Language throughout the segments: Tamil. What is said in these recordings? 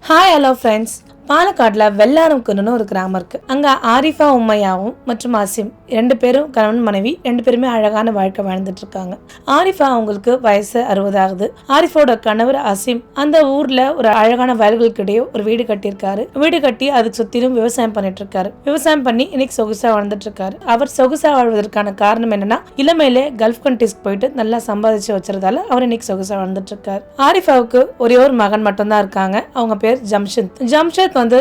Hi hello friends. பாலக்காட்டில் வெள்ளாரம்குன்னு ஒரு கிராமம் இருக்குது. அங்கே ஆரிஃபா உம்மையாவும் மற்றும் அசீம் 2 பேரும் கணவன் மனைவி 2 பேருமே அழகான வாழ்க்கை வாழ்ந்துட்டு இருக்காங்க. ஆரிஃபா அவங்களுக்கு வயசு 60 ஆகுது. ஆரிஃபோட கணவர் அசீம் அந்த ஊரில் ஒரு அழகான வயல்களுக்கிடையே ஒரு வீடு கட்டியிருக்காரு. வீடு கட்டி அதுக்கு சுற்றிலும் விவசாயம் பண்ணிட்டு இருக்காரு. விவசாயம் பண்ணி இன்னைக்கு சொகுசாக வாழ்ந்துட்டு இருக்காரு. அவர் சொகுசாக வாழ்வதற்கான காரணம் என்னன்னா, இளமையிலே கல்ஃப் கண்ட்ரிஸ்க்கு போயிட்டு நல்லா சம்பாதிச்சு வச்சிருந்தால அவர் இன்னைக்கு சொகுசாக வாழ்ந்துட்டு இருக்காரு. ஆரிஃபாவுக்கு ஒரே ஒரு மகன் மட்டும்தான் இருக்காங்க. அவங்க பேர் ஜம்ஷத் வந்து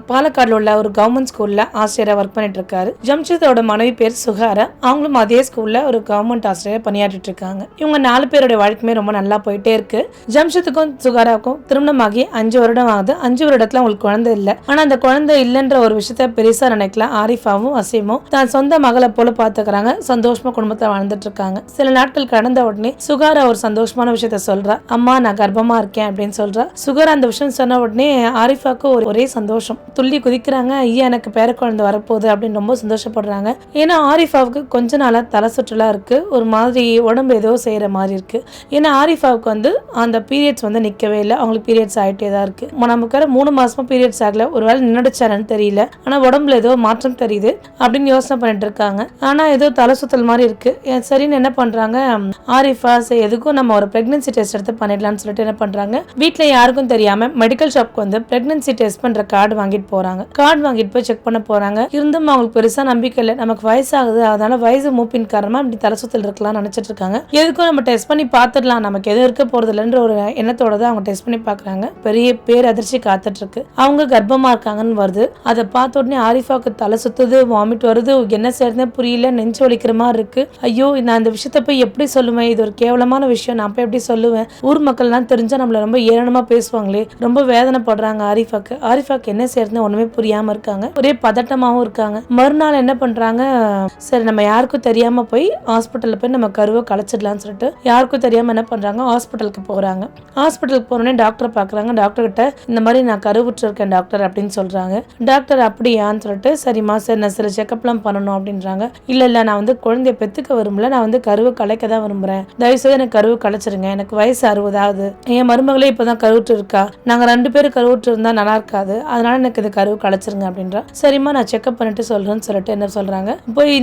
பாலக்காடுல உள்ள ஒரு கவர்மெண்ட் ஸ்கூல்ல ஆசிரியரா ஒர்க் பண்ணிட்டு இருக்காரு. ஜம்ஷத்தோட மனைவி பேர் சுகாரா. அவங்களும் அதே ஸ்கூல்ல ஒரு கவர்மெண்ட் ஆசிரியரா பணியாற்றிட்டு இருக்காங்க. இவங்க 4 பேரோட வாழ்க்கையுமே ரொம்ப நல்லா போயிட்டே இருக்கு. ஜம்ஷத்துக்கும் சுகாராவுக்கும் திருமணமாகி 5 வருடம் ஆகுது. 5 வருடத்துல அவங்களுக்கு குழந்தை இல்லை. ஆனா அந்த குழந்தை இல்லைன்ற ஒரு விஷயத்த பெருசா நினைக்கல. ஆரிஃபாவும் அசீமும் தான் சொந்த மகளை போல பாத்துக்கிறாங்க. சந்தோஷமா குடும்பத்தை வாழ்ந்துட்டு இருக்காங்க. சில நாட்கள் கடந்த உடனே சுகாரா ஒரு சந்தோஷமான விஷயத்த சொல்றா. அம்மா, நான் கர்ப்பமா இருக்கேன் அப்படின்னு சொல்றா. சுகாரா அந்த விஷயம் சொன்ன உடனே ஆரிஃபாக்கு ஒரே சந்தோஷம். துள்ளி குதிக்கிறாங்க. ஐயா, எனக்கு பேர குழந்தை வரப்போகுது அப்படின்னு ரொம்ப சந்தோஷப்படுறாங்க. ஏன்னா ஆரிஃபாவுக்கு கொஞ்ச நாளா தலை சுற்றலா இருக்கு. ஒரு மாதிரி உடம்பு ஏதோ செய்யற மாதிரி இருக்கு. ஏன்னா ஆரிஃபாவுக்கு வந்து அந்த பீரியட்ஸ் வந்து நிக்கவே இல்லை. அவங்களுக்கு பீரியட்ஸ் ஆகிட்டே தான் இருக்கு. நமக்கு 3 மாசமா பீரியட்ஸ் ஆகல. ஒருவேளை நின்றுச்சானு தெரியல. ஆனா உடம்புல ஏதோ மாற்றம் தெரியுது அப்படின்னு யோசனை பண்ணிட்டு இருக்காங்க. ஆனா ஏதோ தலை சுத்தல் மாதிரி இருக்கு. சரின்னு என்ன பண்றாங்க, ஆரிஃபா எதுக்கும் நம்ம ஒரு பிரெக்னன்சி டெஸ்ட் எடுத்து பண்ணிடலாம்னு சொல்லிட்டு என்ன பண்றாங்க, வீட்டுல யாருக்கும் தெரியாம மெடிக்கல் ஷாப்க்கு வந்து பிரெக்னன்சி டெஸ்ட் பண்ற கார்டு வாங்கிட்டு போறாங்க. கார்டு வாங்கிட்டு போய் செக் பண்ண போறாங்க. இருந்தும் அவங்களுக்கு பெருசா நம்பிக்கை இல்லை. நமக்கு வயசாகுது, அதனால வயசு மூப்பின் காரணமா இப்படி தலை சுத்தல் இருக்கலாம் நினைச்சிட்டு இருக்காங்க. எதுக்கும் நம்ம டெஸ்ட் பண்ணி பார்த்துடலாம், நமக்கு எதுவும் இருக்க போறது இல்லைன்ற ஒரு எண்ணத்தோட தான் அவங்க டெஸ்ட் பண்ணி பாக்குறாங்க. பெரிய பேரதிர்ச்சி காத்துட்டு இருக்கு. அவங்க கர்ப்பமா இருக்காங்கன்னு வருது. அதை பார்த்த உடனே ஆரிஃபாவுக்கு தலை சுத்துது, வாமிட் வருது, என்ன செய்யறதுன்னு புரியல, நெஞ்சு வலிக்கிற மாதிரி இருக்கு. ஐயோ, நான் இந்த விஷயத்த போய் எப்படி சொல்லுவேன், இது ஒரு கேவலமான விஷயம், நான் போய் எப்படி சொல்லுவேன், ஊர் மக்கள்லாம் தெரிஞ்சா நம்மள ரொம்ப ஏளனமா பேசுவாங்களே, ரொம்ப வேதனைப்படுறாங்க ஆரிஃபாக்கு என்ன செய்யறதுன்னு ஒண்ணுமே புரியாம இருக்காங்க. ஒரே பதட்டமாவும் இருக்காங்க. மறுநாள் என்ன பண்றாங்க, சரி நம்ம யாருக்கும் தெரியாம போய் ஹாஸ்பிட்டல்ல போய் நம்ம கருவை கலைச்சிடலாம்னு சொல்லிட்டு யாருக்கும் தெரியாம என்ன பண்றாங்க, ஹாஸ்பிட்டலுக்கு போறாங்க. ஹாஸ்பிட்டலுக்கு போனோடனே டாக்டரை பாக்குறாங்க. டாக்டர் கிட்ட இந்த மாதிரி நான் கருவுற்று இருக்கேன் டாக்டர் அப்படின்னு சொல்றாங்க. டாக்டர் அப்படியான்னு சொல்லிட்டு, சரிம்மா சரி நான் சில செக்அப்லாம் பண்ணணும் அப்படின்றாங்க. இல்ல நான் வந்து குழந்தைய பெத்துக்க விரும்பல, நான் வந்து கருவை கலைக்க தான் விரும்புறேன், தயவுசெய்து எனக்கு கருவு கலைச்சிருங்க, எனக்கு வயசு 60 ஆகுது, என் மருமகளே இப்பதான் கருவுற்று இருக்கா, நாங்க 2 பேரும் கருவுற்று இருந்தா நல்லா இருக்காது, அதனால எனக்கு இது கருவு கலைச்சிருங்க அப்படின்றா. சரிம்மா நான் செக்அப் பண்ணிட்டு சொல்றேன்னு சொல்லிட்டு என்ன சொல்றாங்க,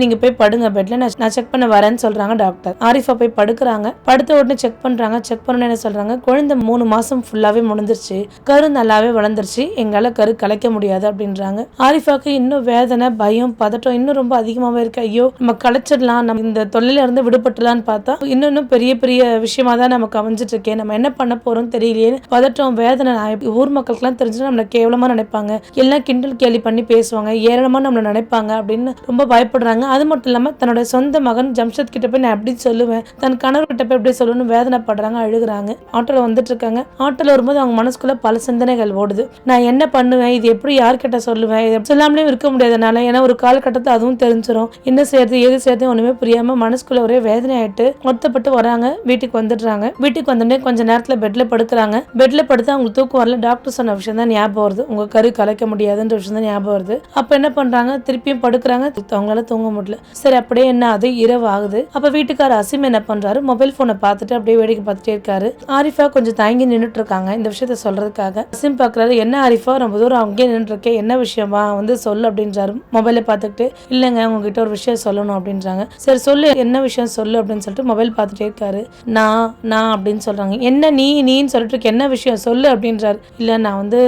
நீங்க போய் படுங்க பெட்ல, நான் செக் பண்ண வரேன்னு சொல்றாங்க டாக்டர். ஆரிஃபா போய் படுக்கிறாங்க. படுத்த உடனே செக் பண்றாங்க. செக் பண்ண என்ன சொல்றாங்க, குழந்தை 3 மாசம் ஃபுல்லாவே முடிஞ்சிருச்சு, கரு நல்லாவே வளர்ந்துருச்சு, எங்களால கரு கலைக்க முடியாது அப்படின்றாங்க. ஆரிஃபாக்கு இன்னும் வேதனை, பயம், பதட்டம் இன்னும் ரொம்ப அதிகமாவே இருக்கு. ஐயோ நம்ம கலைச்சிடலாம், நம்ம இந்த தொல்லையில இருந்து விடுபட்டுலான்னு பார்த்தா இன்னும் பெரிய பெரிய விஷயமா தான் நமக்கு அமைஞ்சிட்டு இருக்கேன், நம்ம என்ன பண்ண போறோம் தெரியலையே, பதட்டம், வேதனை. ஊர் மக்களுக்குலாம் தெரிஞ்சு நம்மள கேவலமா நினைப்பாங்க, எல்லாம் கிண்டல் கேலி பண்ணி பேசுவாங்க, ஏளனமா நம்மள நினைப்பாங்க அப்படின்னு ரொம்ப பயப்படுறாங்க. அது மட்டும் இல்லாம தன்னோட சொந்த மகன் ஜம்ஷத் கிட்ட போய் நான் எப்படி சொல்லுவேன், தன் கணவர் கிட்ட போய் எப்படி சொல்லணும்னு வேதனைப்படுறாங்க, அழுகுறாங்க. ஆட்டோல வந்துட்டு இருக்காங்க. ஆட்டோல வரும்போது அவங்க மனசுக்குள்ள பல சிந்தனைகள் ஓடுது. நான் என்ன பண்ணுவேன், இது எப்படி யார்கிட்ட சொல்லுவேன், இது சொல்லாமலே இருக்க முடியாதனால, ஏன்னா ஒரு காலகட்டத்தை அதுவும் தெரிஞ்சிடும், என்ன செய்யறது ஏது செய்யறது ஒண்ணுமே புரியாம மனசுக்குள்ள ஒரே வேதனை ஆயிட்டு வருத்தப்பட்டு வராங்க. வீட்டுக்கு வந்துடுறாங்க. வீட்டுக்கு வந்தோடனே கொஞ்ச நேரத்துல பெட்ல படுக்கிறாங்க. பெட்ல படுத்து அவங்களுக்கு தூக்கம் வரல. டாக்டர் சொன்ன விஷயம் தான் ஞாபகம் வருது, உங்க கரு கலைக்க முடியாதுன்ற விஷயம் தான் ஞாபகம் வருது. அப்ப என்ன பண்றாங்க, திருப்பியும் படுக்கிறாங்க. அவங்களால தூங்க முடியல. சரி அப்படியே என்ன ஆகுது, இரவு ஆகுது. அப்ப வீட்டுக்கார அசீம் என்ன பண்றாரு, மொபைல் போனை பார்த்துட்டு அப்படியே வேடிக்கை பார்த்துட்டே இருக்காரு. ஆரிஃபா கொஞ்சம் தயங்கி நின்றுட்டு இருக்காங்க இந்த விஷயத்த சொல்றதுக்காக. அசீம் பாக்குறாரு, என்ன ஆரிஃபா ரொம்ப தூரம் அங்கேயே நின்று இருக்கேன், என்ன விஷயமா வந்து சொல்லு அப்படின்றாரு. மொபைலை பார்த்துக்கிட்டு, இல்லைங்க உங்ககிட்ட ஒரு விஷயம் சொல்லணும் அப்படின்றாங்க. சரி சொல்லு, என்ன விஷயம் சொல்லு அப்படின்னு சொல்லிட்டு மொபைல் பார்த்துட்டே இருக்காரு. நான் அப்படின்னு சொல்றாங்க. என்ன நீன்னு சொல்லிட்டு இருக்க, என்ன விஷயம் சொல்லு அப்படின்றாரு. இல்ல நான் வந்து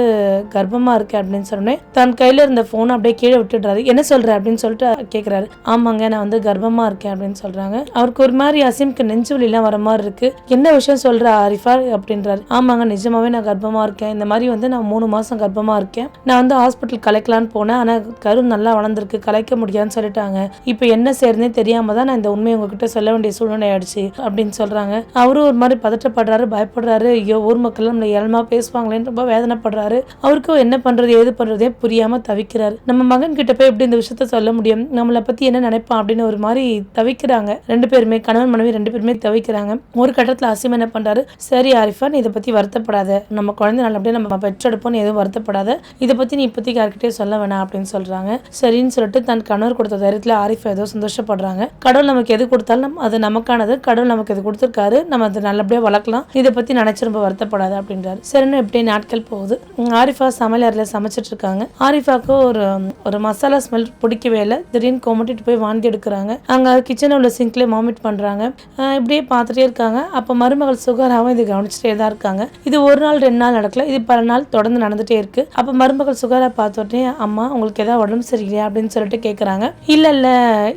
கர்ப்பமா இருக்கேன் அப்படின்னு சொன்னேன். தன் கையில இருந்த போன் அப்படியே கீழே விட்டுடுறாரு. என்ன சொல்ற அப்படின்னு சொல்லிட்டு கேக்குறாரு. ஆமாங்க நான் வந்து கர்ப்பமா இருக்கேன் அப்படின்னு சொல்றாங்க. அவருக்கு ஒரு மாதிரி அசீம்க்கு நெஞ்சு வலி எல்லாம் வர மாதிரி இருக்கு. என்ன விஷயம் சொல்ற ஆரிஃபா அப்படின்றாரு. ஆமாங்க நிஜமாவே நான் கர்ப்பமா இருக்கேன், இந்த மாதிரி வந்து நான் 3 மாசம் கர்ப்பமா இருக்கேன், நான் வந்து ஹாஸ்பிட்டல் கலைக்கலான்னு போனேன், ஆனா கரு நல்லா வளர்ந்துருக்கு, கலைக்க முடியாதுன்னு சொல்லிட்டாங்க, இப்ப என்ன செய்யறதுனே தெரியாம தான் நான் இந்த உண்மையை உங்ககிட்ட சொல்ல வேண்டிய சூழ்நிலை ஆயிடுச்சு அப்படின்னு சொல்றாங்க. அவரும் ஒரு மாதிரி பதட்டப்படுறாரு, பயப்படுறாரு. ஐயோ ஊர் மக்கள் நம்மள ஏளனமா பேசுவாங்களேன்னு ரொம்ப வேதனைப்படுறாரு. அவருக்கு அவருக்கும் என்ன பண்றது ஏது பண்றதே புரியாம தவிக்கிறாரு. நம்ம மகன் கிட்ட போய் எப்படி இந்த விஷயத்த சொல்ல முடியும், நம்மளை பத்தி என்ன நினைப்பான் அப்படின்னு ஒரு மாதிரி தவிக்கிறாங்க. ரெண்டு பேருமே கணவன் மனைவி ரெண்டு பேருமே தவிக்கிறாங்க. ஒரு கட்டத்துல அசீம் என்ன பண்றாரு, சரி ஆரிஃபா நீ இதை பத்தி வருத்தப்படாத, நம்ம குழந்தை நல்லபடியா நம்ம பெற்றெடுப்போம், எதுவும் வருத்தப்படாத, இதை பத்தி நீ இப்போதைக்கு யார்கிட்டயே சொல்ல வேணாம் அப்படின்னு சொல்றாங்க. சரின்னு சொல்லிட்டு தன் கணவர் கொடுத்த தைரியத்துல ஆரிஃபா ஏதோ சந்தோஷப்படுறாங்க. கடவுள் நமக்கு எது கொடுத்தாலும் அது நமக்கானது, கடவுள் நமக்கு எது கொடுத்துருக்காரு, நம்ம அதை நல்லபடியா வளர்க்கலாம், இதை பத்தி நினைச்சு ரொம்ப வருத்தப்படாது அப்படின்றாரு. சரின்னு எப்படியே நாட்கள் போகுது. ஆரிஃபா சமையல் அறையில சமைச்சிட்டு இருக்காங்க. ஆரிஃபாக்கு ஒரு மசாலா ஸ்மெல் பிடிக்கவே இல்லை. திடீர்னு கொமட்டிட்டு போய் வாந்தி எடுக்கிறாங்க. அங்க கிச்சன்ல உள்ள சிங்க்ல வாமிட் பண்றாங்க. இப்படியே பார்த்துட்டே இருக்காங்க. அப்ப மருமகள் சுகராவும் இது கவனிச்சுட்டே தான் இருக்காங்க. இது ஒரு நாள் 2 நாள் நடக்கல, இது பல நாள் தொடர்ந்து நடந்துட்டே இருக்கு. அப்ப மருமகள் சுகரா பார்த்தோடனே, அம்மா உங்களுக்கு ஏதாவது உடம்பு சரியில்லையா அப்படின்னு சொல்லிட்டு கேட்கறாங்க. இல்ல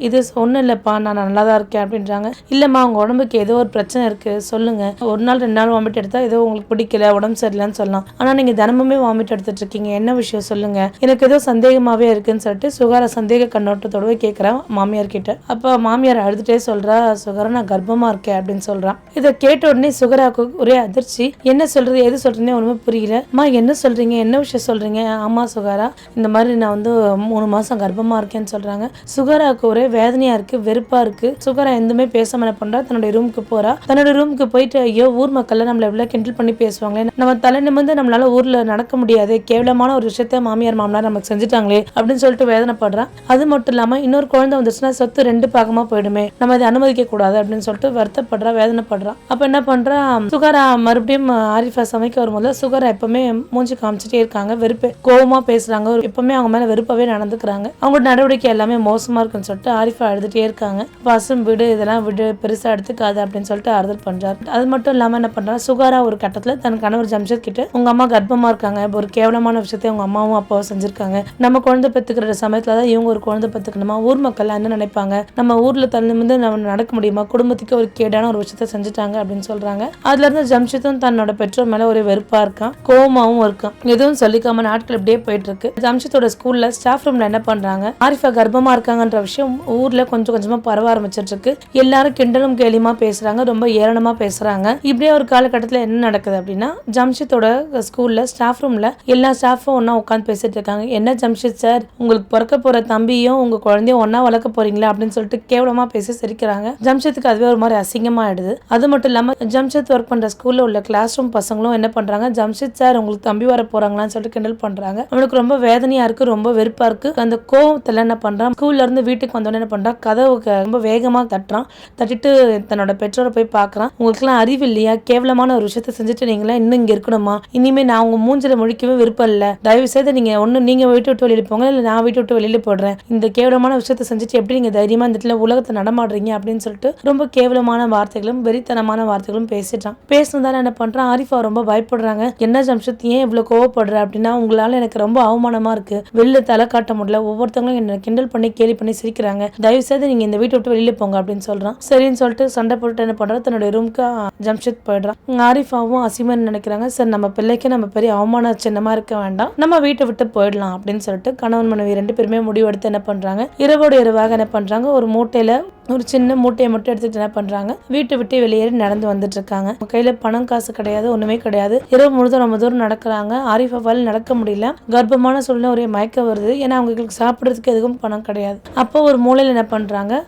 இது ஒன்றும் இல்லைப்பா, நான் நல்லா தான் இருக்கேன் அப்படின்றாங்க. இல்லம்மா உங்க உடம்புக்கு ஏதோ ஒரு பிரச்சனை இருக்கு, சொல்லுங்க. ஒரு நாள் 2 நாள் வாமிட் எடுத்தா ஏதோ உங்களுக்கு பிடிக்கல, உடம்பு சரியில்லைன்னு சொல்லலாம். ஆனா நீங்க தினமுமே வாமிட் எடுத்துட்டு இருக்கீங்க, என்ன விஷயம் சொல்லுங்க, எனக்கு ஏதோ சந்தேகமாவே இருக்குன்னு சொல்லிட்டு சுகாரா சந்தேக கண்ணோட்டத்தோடவே கேட்கறான் மாமியார் கிட்ட. அப்ப மாமியார் அழுதுட்டே சொல்றா, சுகரா நான் கர்ப்பமா இருக்கேன் அப்படின்னு சொல்றான். இதை கேட்ட உடனே சுகராக்கு ஒரே அதிர்ச்சி. என்ன சொல்றது எது சொல்றேன்னு ஒண்ணுமே புரியல. அம்மா என்ன சொல்றீங்க, என்ன விஷயம் சொல்றீங்க? ஆமா சுகாரா, இந்த மாதிரி நான் 3 மாசம் கர்ப்பமா இருக்கேன்னு சொல்றாங்க. சுகராக்கு ஒரே வேதனையா இருக்கு, வெறுப்பா இருக்கு. சுகரா எதுவுமே பேசாம என்ன பண்றா, தன்னுடைய ரூமுக்கு போறா. தன்னோட ரூமுக்கு போயிட்டு, ஐயோ ஊர் மக்கள் நம்மள எவ்வளவு கிண்டல் பண்ணி பேசுவாங்களே, நம்ம தலை நிமிர்ந்து நம்மளால ஊர்ல நடக்க முடியாது, கேவலமான ஒரு விஷயத்த மாமியார் மாமனார் நமக்கு செஞ்சுட்டாங்களே அப்படின்னு சொல்லிட்டு வேதனைப்படுறான். அது மட்டும் இல்லாம இன்னொரு குழந்தை வந்துச்சுன்னா சொத்து 2 பாகமா போயிடுமே, நம்ம அதை அனுமதிக்க கூடாது அப்படின்னு சொல்லிட்டு வருத்தப்படுறா, வேதனைப்படுறா. அப்ப என்ன பண்றா, சுகரா மறுபடியும் ஆரிஃபா சமைக்க வரும்போது சுகரா எப்பவுமே மூஞ்சி காமிச்சிட்டே இருக்காங்க, வெறுப்பு கோவமா பேசுறாங்க, எப்பவுமே அவங்க மேல வெறுப்பாவே நடந்துக்கிறாங்க. அவங்க நடவடிக்கை எல்லாமே மோசமா இருக்குன்னு சொல்லிட்டு ஆரிஃபா அழுதுட்டே இருக்காங்க. பசும் விடு, இதெல்லாம் விடு, பெருசா எடுத்துக்காது அப்படின்னு சொல்லிட்டு ஆறுதல் பண்றாரு. அது மட்டும் இல்லாம என்ன பண்றா, சுகாரா ஒரு கட்டத்துல தன் கணவர் ஜம்ஷத் கிட்ட, உங்க அம்மா கர்ப்பமா இருக்காங்க, ஒரு கேவலமான விஷயத்தை உங்க அம்மாவும் அப்பாவும் செஞ்சிருக்காங்க, நம்ம குழந்தை பெத்துக்கிற சமயத்துலதான் இவங்க ஒரு குழந்தை பெத்துக்கணுமா, ஊர் மக்கள் என்ன நினைப்பாங்க, நம்ம ஊர்ல தள்ளி நம்ம நடக்க முடியுமா, குடும்பத்துக்கு ஒரு கேடான ஒரு விஷயத்த செஞ்சுட்டாங்க அப்படின்னு சொல்றாங்க. அதுல இருந்து ஜம்ஷித்தும் தன்னோட பெற்றோர் மேல ஒரு வெறுப்பா இருக்கான், கோவமாவும் இருக்கான். எதுவும் சொல்லிக்காம நாட்கள் இப்படியே போயிட்டு இருக்கு. ஜம்ஷித்தோட ஸ்கூல்ல ஸ்டாஃப் ரூம்ல என்ன பண்றாங்க, ஆரிஃபா கர்ப்பமா இருக்காங்கன்ற விஷயம் ஊர்ல கொஞ்சம் கொஞ்சமா பரவ ஆரம்பிச்சிட்டு இருக்கு. எல்லாரும் கிண்டலும் கேலியுமா பேசுறாங்க, ரொம்ப ஏளனமா பேசுறாங்க. இப்படியே ஒரு காலகட்டத்துல என்ன நடக்குது அப்படின்னா, ஜம்ஷித்தோட ஸ்கூல்ல ஸ்டாஃப் ரூம்ல எல்லா ஸ்டாஃபும் ஒன்னா உட்காந்து பேசிட்டு இருக்காங்க. என்ன ஜம்ஷித் சார், உங்களுக்கு பிறக்க போற தம்பியும் உங்க குழந்தையும் ஒன்னா வளர்க்க போறீங்களா அப்படின்னு சொல்லிட்டு கேவலமா பேசி சிரிக்கிறாங்க. ஜம்ஷித்துக்கு அதுவே ஒரு மாதிரி அசிங்கமா ஆயிடுது. அது மட்டும் இல்லாம ஜம்ஷித் ஒர்க் பண்ற ஸ்கூல்ல உள்ள கிளாஸ் ரூம் பசங்களும் என்ன பண்றாங்க, ஜம்ஷித் சார் உங்களுக்கு தம்பி வர போறாங்களான்னு சொல்லிட்டு கிண்டல் பண்றாங்க. அவனுக்கு ரொம்ப வேதனையா இருக்கு, ரொம்ப வெறுப்பா இருக்கு. அந்த கோவத்துல என்ன பண்றான், ஸ்கூல்ல இருந்து வீட்டுக்கு வந்தோடனே என்ன பண்றான், கதவுக்கு ரொம்ப வேகமா தட்டுறான். தட்டிட்டு தன்னோட பெற்றோரை போய் பாக்குறான். உங்களுக்கு எல்லாம் அறிவு இல்லையா, கேவலமான ஒரு விஷயத்த செஞ்சுட்டு நீங்களா இன்னும் இங்க இருக்கணுமா, இனிமே நான் உங்க மூஞ்சில முழிக்கவே விருப்பம் இல்ல, தயவு செய்து நீங்க ஒண்ணு நீங்க வீட்டு விட்டு வெளியில போங்க, இல்ல நான் வீட்டு விட்டு வெளியில போடுறேன், இந்த கேவலமான விஷயத்த செஞ்சுட்டு எப்படி நீங்க தைரியமா இந்த இடத்துல உலகத்தை நடமாடுறீங்க அப்படின்னு சொல்லிட்டு ரொம்ப கேவலமான வார்த்தைகளும் வெறித்தனமான வார்த்தைகளும் பேசிட்டான். பேசினதால என்ன பண்றான், ஆரிஃபா ரொம்ப பயப்படுறாங்க. என்ன ஜம்ஷத் ஏன் இவ்வளவு கோவப்படுற அப்படின்னா, உங்களால எனக்கு ரொம்ப அவமானமா இருக்கு, வெளில தலை காட்ட முடியல, ஒவ்வொருத்தவங்களும் என்ன கிண்டல் பண்ணி கேலி பண்ணி சிரிக்கிறாங்க, தயவு செய்து நீங்க இந்த வீட்டை விட்டு வெளியில போங்க அப்படின்னு சொல்றான். சரின்னு சொல்லிட்டு சண்டை போட்டு என்ன பண்றான், தன்னுடைய ரூமுக்கு ஜம்ஷத் போயிடுறான். ஆரிஃபாவும் அசீமன் நினைக்கிறாங்க, சரி நம்ம பிள்ளைக்கு நம்ம பெரிய அவமான சின்னமா இருக்க வேண்டாம், நம்ம வீட்டை விட்டு போயிடலாம் அப்படின்னு சொல்லிட்டு கணவன் மனைவி 2 பேருமே முடிவெடுத்து என்ன பண்றாங்க, இரவோடு இரவாக என்ன பண்றாங்க, ஒரு மூட்டையில ஒரு சின்ன மூட்டையை மட்டும் எடுத்துட்டு என்ன பண்றாங்க, வீட்டை விட்டு வெளியேறி நடந்து வந்துட்டு இருக்காங்க. கையில பணம் காசு கிடையாது, ஒண்ணுமே கிடையாது. இரவு முழுதும் ரொம்ப தூரம் நடக்கிறாங்க. ஆரிஃபாவால் நடக்க முடியல, கர்ப்பமான சூழ்நிலை ஒரே மயக்கம் வருது. ஏன்னா அவங்களுக்கு சாப்பிடறதுக்கு எதுவும் பணம் கிடையாது. அப்போ ஒரு மூலையில என்ன பண்றாங்க,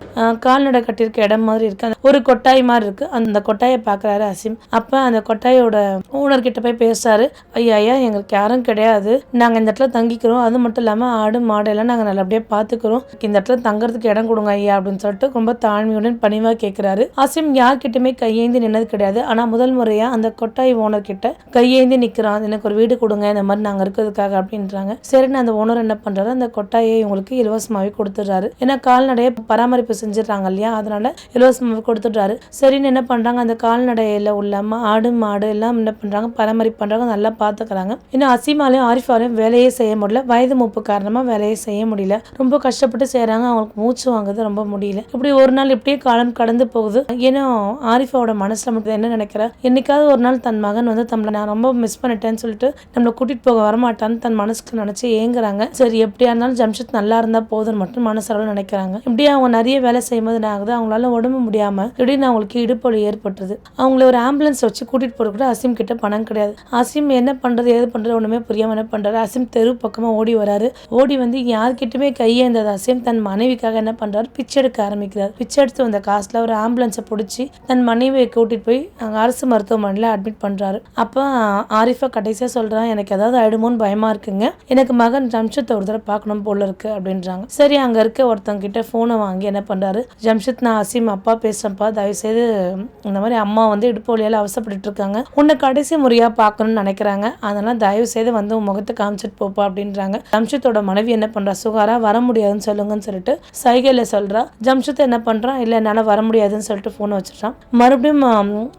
கால்நடை கட்டியிருக்க இடம் மாதிரி இருக்கு, ஒரு கொட்டாய் மாதிரி இருக்கு. அந்த கொட்டாயை பாக்குறாரு அசீம். அப்ப அந்த கொட்டாயோட ஓனர் கிட்ட போய் பேசுறாரு, ஐயா எங்களுக்கு யாரும் கிடையாது, நாங்க இந்த இடத்துல தங்கிக்கிறோம், அது மட்டும் இல்லாம ஆடு மாடு எல்லாம் நாங்க நல்லபடியா பாத்துக்கிறோம், இந்த இடத்துல தங்கறதுக்கு இடம் கொடுங்க ஐயா அப்படின்னு சொல்லிட்டு ரொம்ப தாழ்மையுடன் பணிவா கேட்கிறாரு. அசீம் யார்கிட்டயுமே கையேந்தி நின்னது கிடையாது. ஆனா முதல் முறையா அந்த கொட்டாய் ஓனர் கிட்ட கையேந்தி நிக்கிறான், எனக்கு ஒரு வீடு கொடுங்க, இந்த மாதிரி நாங்க இருக்கிறதுக்காக அப்படின்றாங்க. சரின்னு அந்த ஓனர் என்ன பண்றாரு, அந்த கொட்டாயை இவங்களுக்கு இலவசமாவே கொடுத்துடுறாரு. ஏன்னா கால்நடையை பராமரிப்பு செஞ்சிடறாங்க இல்லையா, அதனால இலவசமாவே கொடுத்துடுறாரு. சரின்னு என்ன பண்றாங்க, அந்த கால்நடையில உள்ள ஆடு மாடு எல்லாம் என்ன பண்றாங்க, பராமரிப்பு பண்றாங்க, நல்லா பாத்துக்கிறாங்க. இன்னும் அசீமாலையும் ஆரிஃபாலையும் வேலையே செய்ய முடியல, வயது மூப்பு காரணமா வேலையை செய்ய முடியல, ரொம்ப கஷ்டப்பட்டு செய்யறாங்க, அவங்களுக்கு மூச்சு வாங்குது, ரொம்ப முடியல. இப்படி ஒரு நாள் இப்படியே காலம் கடந்து போகுது. ஏன்னா ஆரிஃபாவோட மனசுல மட்டும் என்ன நினைக்கிறா, என்னைக்காவது ஒரு நாள் தன் மகன் வந்து தம்ளை நான் ரொம்ப மிஸ் பண்ணிட்டேன்னு சொல்லிட்டு நம்மளை கூட்டிட்டு போக வரமாட்டான்னு தன் மனசுக்கு நினைச்சு ஏங்குறாங்க. சரி எப்படியா இருந்தாலும் ஜம்ஷித் நல்லா இருந்தா போதும்னு மட்டும் மனசளவு நினைக்கிறாங்க. இப்படியே அவங்க நிறைய வேலை செய்யும்போது என்ன ஆகுது, அவங்களால உடம்பு முடியாம திடீர்னு அவங்களுக்கு இடுப்பொலி ஏற்பட்டுருது. அவங்கள ஒரு ஆம்புலன்ஸ் வச்சு கூட்டிட்டு போற கூட அசீம் கிட்ட பணம் கிடையாது. அசீம் என்ன பண்றது ஏது பண்றது ஒண்ணுமே புரியாம என்ன பண்றாரு, அசீம் தெரு பக்கமா ஓடி வராரு. ஓடி வந்து யார்கிட்டயுமே கையேந்தது அசீம் தன் மனைவிக்காக என்ன பண்றாரு, பிச்சை எடுக்க ஆரம்பிக்கிறார். பிச்சை எடுத்து வந்த காசுல ஒரு ஆம்புலன்ஸை பிடிச்சி தன் மனைவியை கூட்டிட்டு போய் அங்க அரசு மருத்துவமனையில அட்மிட் பண்றாரு. அப்ப ஆரிஃபா கடைசியா சொல்றான், எனக்கு ஏதாவது ஆயிடுமோன்னு பயமா இருக்குங்க, எனக்கு மகன் ஜம்ஷித் ஒரு தடவை பார்க்கணும் போல இருக்கு அப்படின்றாங்க. சரி அங்க இருக்க ஒருத்தவங்க கிட்ட போனை வாங்கி என்ன பண்றாரு, ஜம்ஷித் நான் அசீம் அப்பா பேசுறப்பா, தயவு செய்து இந்த மாதிரி அம்மா வந்து இடுப்பு வலியால அவசப்பட்டு இருக்காங்க, உன்னை கடைசி முறையா பார்க்கணும்னு நினைக்கிறாங்க, அதனால தயவு செய்து வந்து உன் முகத்தை காமிச்சிட்டு போப்பா அப்படின்றாங்க. ஜம்ஷித்தோட மனைவி என்ன பண்றா, சுகாரா வர முடியாதுன்னு சொல்லுங்கன்னு சொல்லிட்டு சைகையில சொல்றா. ஜம்ஷித் என்ன பண்றான், இல்ல என்னால வர முடியாதுன்னு சொல்லிட்டு போனை வச்சிட்டான். மறுபடியும்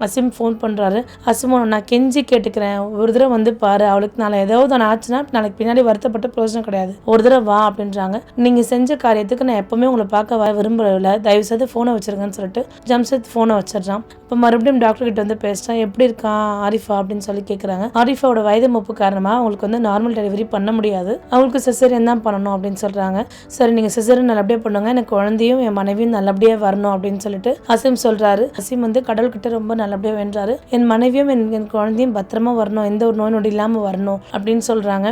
அசீம் போன் பண்றாரு. அசீம் நான் கெஞ்சி கேட்டுக்கிறேன், ஒரு தடவை வந்து பாரு, அவளுக்கு நாளை ஏதாவது ஆச்சுன்னா நாளைக்கு பின்னாடி வருத்தப்பட்ட பிரயோஜனம் கிடையாது, ஒரு தடவை வா அப்படின்றாங்க. நீங்க செஞ்ச காரியத்துக்கு நான் எப்பவுமே உங்களை பார்க்க வர விரும்பல, தயவு செய்து போனை வச்சிருக்கேன்னு சொல்லிட்டு ஜம்ஷித் போனை வச்சிடறான். இப்போ மறுபடியும் டாக்டர் கிட்ட வந்து பேசுறான், எப்படி இருக்கான் ஆரிஃபா அப்படின்னு சொல்லி கேட்குறாங்க. ஆரிஃபாவோட வயது மூப்பு காரணமா அவங்களுக்கு வந்து நார்மல் டெலிவரி பண்ண முடியாது, அவங்களுக்கு சிசேரியன் தான் பண்ணணும் அப்படின்னு சொல்றாங்க. சரி நீங்க சிசேரியன் நல்லபடியா பண்ணுங்க, எனக்கு குழந்தையும் என் மனைவியும் நல்லபடியா வரணும் அப்படின்னு சொல்லிட்டு அசீம் சொல்றாரு. அசீம் வந்து கடவுள்கிட்ட ரொம்ப நல்லபடியா வேண்டாரு, என் மனைவியும் என் குழந்தையும் பத்திரமா வரணும், எந்த ஒரு நோய் நொடி இல்லாம வரணும் அப்படின்னு சொல்றாங்க.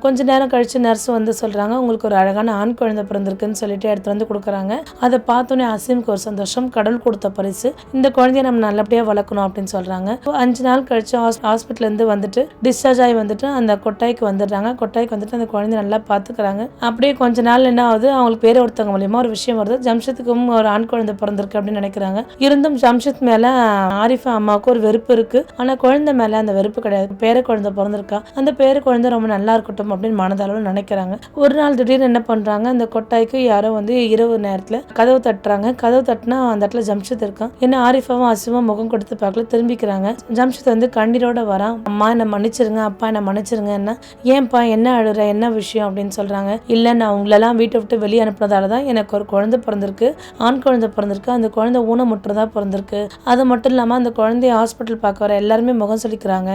கொஞ்ச நேரம் கழிச்சு நர்ஸ் வந்து சொல்றாங்க, உங்களுக்கு ஒரு அழகான ஆண் குழந்தை பிறந்திருக்குன்னு சொல்லிட்டு எடுத்து வந்து கொடுக்குறாங்க. அதை பார்த்தோன்னே அசீமுக்கு ஒரு சந்தோஷம், கடவுள் கொடுத்த பரிசு, இந்த குழந்தைய நம்ம நல்லபடியா வளர்க்கணும் அப்படின்னு சொல்றாங்க. 5 நாள் கழிச்சு ஹாஸ்பிட்டல் இருந்து வந்துட்டு டிஸ்சார்ஜ் ஆகி வந்துட்டு அந்த கொட்டாய்க்கு வந்துடுறாங்க. கொட்டாய்க்கு வந்துட்டு அந்த குழந்தைய நல்லா பாத்துக்கிறாங்க. அப்படியே கொஞ்ச நாள் என்ன ஆகுது, அவங்களுக்கு பேர ஒருத்தவங்க மூலியமா ஒரு விஷயம் வருது, ஜம்ஷித்துக்கும் ஒரு ஆண் குழந்தை பிறந்திருக்கு அப்படின்னு நினைக்கிறாங்க. இருந்தும் ஜம்ஷித் மேல ஆரிஃபா அம்மாவுக்கு ஒரு வெறுப்பு இருக்கு, ஆனா குழந்தை மேல அந்த வெறுப்பு கிடையாது. பேர குழந்தை பிறந்திருக்கா, அந்த பேர குழந்தை ரொம்ப நல்லா இருக்கட்டும் அப்படின்னு மனதளவில் நினைக்கிறாங்க. ஒரு நாள் திடீர்னு என்ன பண்றாங்க, அந்த கொட்டாய்க்கு யாரோ வந்து இரவு நேரத்துல கதவு தட்டுறாங்க. கதவு தட்டினா அந்த இடத்துல ஜம்ஷித் இருக்கான். என்ன ஆரிஃபாவும் அசீமும் முகம் கொடுத்து பார்க்கல, திரும்பிக்கிறாங்க. ஜம்ஷித் வந்து கண்ணீரோட வரான். அம்மா என்ன மன்னிச்சிருங்க, அப்பா என்ன மன்னிச்சிருங்க, என்ன ஏன்பா என்ன அழுற, என்ன விஷயம் அப்படின்னு சொல்றாங்க. இல்ல நான் உங்களெல்லாம் வீட்டை விட்டு வெளியே அனுப்புனதாலதான் எனக்கு ஒரு குழந்தை பிறந்திருக்கு, ஆண் குழந்தை பிறந்திருக்கு, அந்த குழந்தை ஊனமுற்றதா பிறந்திருக்கு, அது மட்டும் இல்லாம அந்த குழந்தைய ஹாஸ்பிட்டல் பார்க்க வர எல்லாருமே முகம் சொல்லிக்கிறாங்க,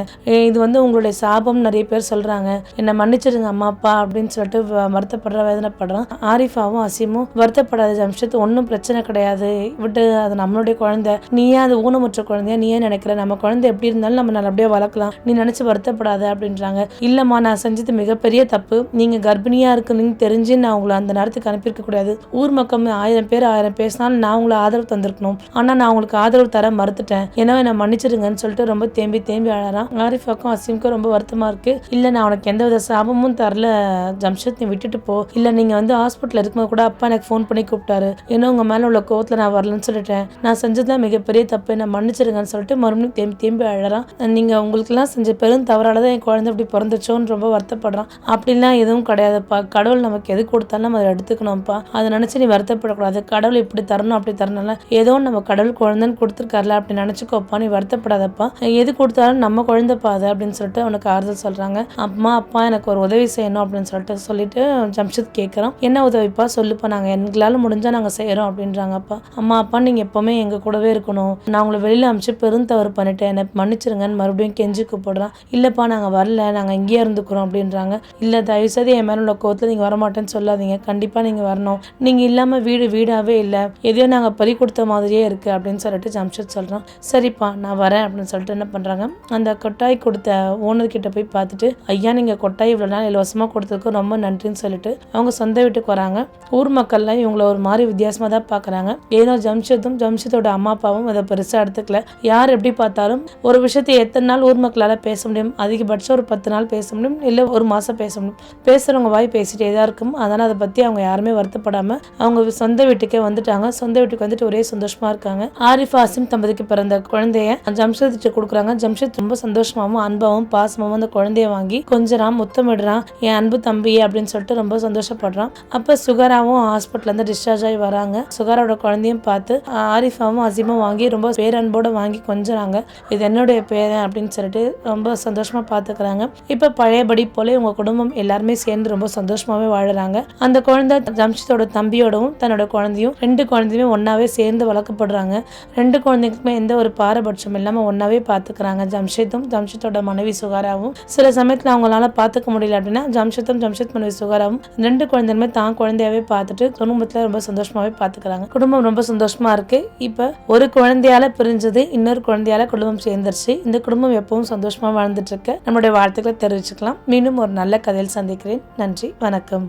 இது வந்து உங்களுடைய சாபம் நிறைய பேர் சொல்றாங்க, என்ன மன்னிச்சிருங்க அம்மா அப்பா அப்படின்னு சொல்லிட்டு வருத்தப்படுற வேதனைப்படுறான். ஆரிஃபாவும் அசீமும் வருத்தப்படாத ஜம்ஷித், ஒன்னும் பிரச்சனை கிடையாது, விட்டு அது நம்மளுடைய குழந்தை, நீயே அது ஊனமுற்ற குழந்தையா நீயே நினைக்கிற, நம்ம குழந்தை எப்படி இருந்தாலும் நம்ம நல்லபடியா வளர்க்கலாம், நீ நினைச்சு வருத்தப்படாத அப்படின்றாங்க. இல்லம்மா நான் செஞ்சது மிகப்பெரிய தப்பு, நீங்க கர்ப்பிணியா இருக்குன்னு தெரிஞ்சு நான் உங்களை அந்த நேரத்துக்கு அனுப்பியிருக்க கூடாது, ஊர் மக்கள் 1000 பேர் 1000 பேசினாலும் நான் உங்களை ஆதரவு தந்திருக்கணும், ஆனா நான் உங்களுக்கு ஆதரவு தர மறுத்துட்டேன், ஏன்னா என்ன மன்னிச்சிருங்கன்னு சொல்லிட்டு ரொம்ப தேம்பி தேம்பி அழறான். ஆரிஃபாக்கும் அசீமுக்கும் ரொம்ப வருத்தமா இருக்கு. இல்ல நான் உனக்கு எந்த வித சாபமும் தரல ஜம்ஷித், நீ விட்டுட்டு போ, இல்ல நீங்க வந்து ஹாஸ்பிட்டல் இருக்கும்போது கூட அப்பா எனக்கு ஃபோன் பண்ணி கூப்பிட்டாரு, ஏன்னா உங்க மேல உள்ள கோவத்துல நான் வரலன்னு சொல்லிட்டேன், நான் செஞ்சதுதான் மிகப்பெரிய தப்பு, என்ன மன்னிச்சிருங்கன்னு சொல்லிட்டு மறுபடியும் தேம்பி தேம்பி அழறான். நீங்க உங்களுக்கு எல்லாம் செஞ்ச பெரும் தவறாலதான் என் குழந்தை இப்படி பிறந்துச்சோன்னு ரொம்ப வருத்தப்படுறான். அப்படிலாம் எதுவும் கிடையாதுப்பா, கடவுள் நமக்கு எது கொடுத்தாலும் நம்ம அதை எடுத்துக்கணும்ப்பா, அதை நினைச்சு நீ வருத்தப்படக்கூடாது, கடவுள் இப்படி தரணும் அப்படி தரணும்ல, ஏதோ நம்ம கடவுள் குழந்தைன்னு கொடுத்துருக்காருல அப்படி நினைச்சுக்கோப்பா, நீ வருத்தப்படாதப்பா, எது கொடுத்தாலும் நம்ம குழந்தைப்பா அது அப்படின்னு சொல்லிட்டு அவனுக்கு ஆறுதல் சொல்றாங்க. அம்மா அப்பா எனக்கு ஒரு உதவி செய்யணும் அப்படின்னு சொல்லிட்டு ஜம்ஷித் கேட்கறான். என்ன உதவிப்பா சொல்லுப்பா, நாங்க எங்களால முடிஞ்சா நாங்க செய்யறோம் அப்படின்றாங்கப்பா. அம்மா அப்பா நீங்க எப்பவுமே எங்க கூடவே இருக்கணும், நான் உங்களை வெளியில அமிச்சு பெரும் தவறு பண்ணிட்டேன், என்ன மன்னிச்சிருங்கன்னு மறுபடியும் கெஞ்சி கூப்பிடுறான். இல்லப்பா நாங்க வரல, நாங்க இங்கேயே இருந்துக்கிறோம் அப்படின்றாங்க. இல்ல தயவு செய்து என் மேல உள்ள கோவத்துல நீங்க வரமாட்டேன்னு சொல்லாதீங்க, கண்டிப்பா நீங்க வரணும், நீங்க இல்லாம வீடாவே இல்ல, எதையோ நாங்க பறி கொடுத்த மாதிரியே இருக்கு அப்படின்னு சொல்லிட்டு ஜம்ஷித் சொல்றான். சரிப்பா நான் வரேன் அப்படின்னு சொல்லிட்டு என்ன பண்றாங்க, அந்த கொட்டாய் கொடுத்த ஓனர் கிட்ட போய் பார்த்துட்டு, ஐயா நீங்க கொட்டாய் இவ்வளவு நாள் இலவசமா கொடுத்ததுக்கு ரொம்ப நன்றின்னு சொல்லிட்டு அவங்க சொந்த வீட்டுக்கு வராங்க. ஊர் மக்கள்லாம் இவங்கள ஒரு மாதிரி வித்தியாசமா தான் பாக்குறாங்க. ஏதோ ஜம்ஷித்தோட அம்மா அப்பாவும் அதை பெருசா எடுத்துக்கல. யார் எப்படி பார்த்தாலும் ஒரு விஷயத்தை எத்தனை நாள் ஊர் மக்களால பேச முடியும், அதிகபட்சம் ஒரு 10 நாள் பேச முடியும், இல்ல ஒரு மாசம் பேச முடியும், பேசுறவங்க வாய் பேசிட்டே தான் இருக்கும். அதனால அதை பத்தி அவங்க யாருமே வருத்தப்படாம அவங்க சொந்த வீட்டுக்கே வந்துட்டாங்க. சொந்த வீட்டுக்கு வந்துட்டு ஒரே சந்தோஷமா இருக்காங்க. ஆரிஃபா அசீம் தம்பதிக்கு பிறந்த குழந்தைய ஜம்ஷித் கொடுக்குறாங்க. ஜம்ஷித் ரொம்ப சந்தோஷமாவும் அன்பாவும் பாசமாவும் அந்த குழந்தைய வாங்கி கொஞ்சம் முத்தமிடுறான், என் அன்பு தம்பி அப்படின்னு சொல்லிட்டு ரொம்ப சந்தோஷப்படுறான். அப்ப சுகாராவும் ஹாஸ்பிட்டல்ல இருந்து டிஸ்சார்ஜ் ஆகி வராங்க. சுகாரோட குழந்தையும் பார்த்து ஆரிஃபாவும் அசீமும் வாங்கி ரொம்ப பேரன்போட வாங்கி கொஞ்சறாங்க. இது என்னுடைய பேரன் அப்படின்னு சொல்லிட்டு ரொம்ப சந்தோஷமா பாத்துக்கிறாங்க. இப்ப பழையபடி போல உங்க குடும்பம் எல்லாருமே சேர்ந்து ரொம்ப சந்தோஷமாவே வாழறாங்க. அந்த குழந்தை ஜம்ஷித்தோட தம்பியோடவும் தன்னோட குழந்தையும் 2 குழந்தையுமே ஒன்றாவே சேர்ந்து வளர்க்கப்படுறாங்க. 2 குழந்தைங்களுக்குமே எந்த ஒரு பாரபட்சம் இல்லாமல் ஒன்றாவே பார்த்துக்கிறாங்க. ஜம்ஷித்தோட மனைவி சுகாராவும். சில சமயத்தில் அவங்களால பார்த்துக்க முடியல அப்படின்னா ஜம்ஷித் மனைவி சுகாராவும் 2 குழந்தையுமே தான் குழந்தையாவே பார்த்துட்டு குடும்பத்தில் ரொம்ப சந்தோஷமாவே பார்த்துக்கிறாங்க. குடும்பம் ரொம்ப சந்தோஷமா இருக்கு. இப்போ ஒரு குழந்தையால பிரிஞ்சது, இன்னொரு குழந்தையால குடும்பம் சேர்ந்துருச்சு. இந்த குடும்பம் எப்பவும் சந்தோஷமா வாழ்ந்துட்டு இருக்கு. நம்மளுடைய வாழ்த்துக்களை தெரிவிச்சுக்கலாம். மீண்டும் ஒரு நல்ல கதையில் சந்திக்கிறேன். நன்றி, வணக்கம்.